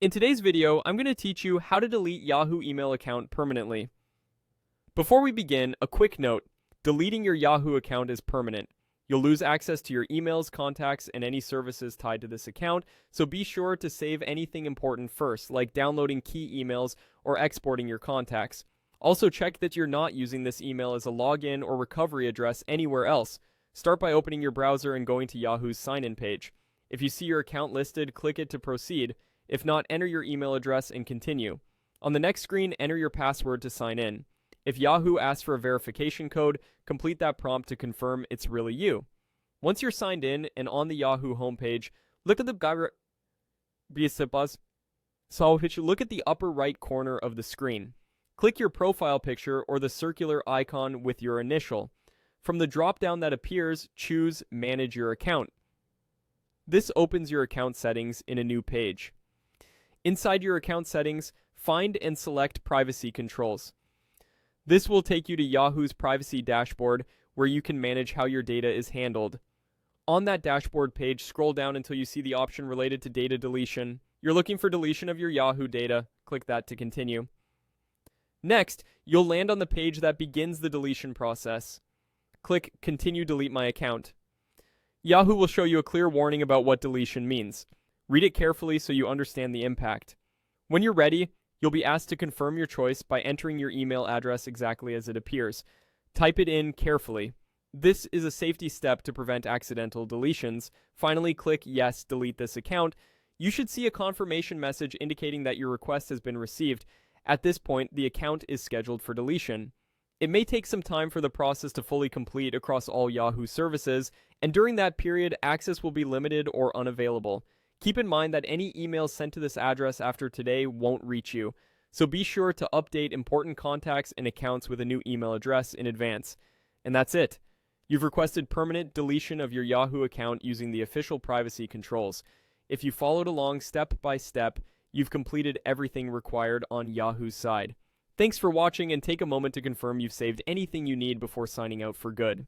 In today's video, I'm going to teach you how to delete Yahoo email account permanently. Before we begin, a quick note. Deleting your Yahoo account is permanent. You'll lose access to your emails, contacts, and any services tied to this account, so be sure to save anything important first, like downloading key emails or exporting your contacts. Also check that you're not using this email as a login or recovery address anywhere else. Start by opening your browser and going to Yahoo's sign-in page. If you see your account listed, click it to proceed. If not, enter your email address and continue. On the next screen, enter your password to sign in. If Yahoo asks for a verification code, complete that prompt to confirm it's really you. Once you're signed in and on the Yahoo homepage, look at the look at the upper right corner of the screen. Click your profile picture or the circular icon with your initial. From the drop-down that appears, choose Manage Your Account. This opens your account settings in a new page. Inside your account settings, find and select Privacy Controls. This will take you to Yahoo's privacy dashboard, where you can manage how your data is handled. On that dashboard page, scroll down until you see the option related to data deletion. You're looking for deletion of your Yahoo data. Click that to continue. Next, you'll land on the page that begins the deletion process. Click Continue Delete My Account. Yahoo will show you a clear warning about what deletion means. Read it carefully so you understand the impact. When you're ready, you'll be asked to confirm your choice by entering your email address exactly as it appears. Type it in carefully. This is a safety step to prevent accidental deletions. Finally, click Yes, delete this account. You should see a confirmation message indicating that your request has been received. At this point, the account is scheduled for deletion. It may take some time for the process to fully complete across all Yahoo services, and during that period, access will be limited or unavailable. Keep in mind that any emails sent to this address after today won't reach you, so be sure to update important contacts and accounts with a new email address in advance. And that's it. You've requested permanent deletion of your Yahoo account using the official privacy controls. If you followed along step by step, you've completed everything required on Yahoo's side. Thanks for watching, and take a moment to confirm you've saved anything you need before signing out for good.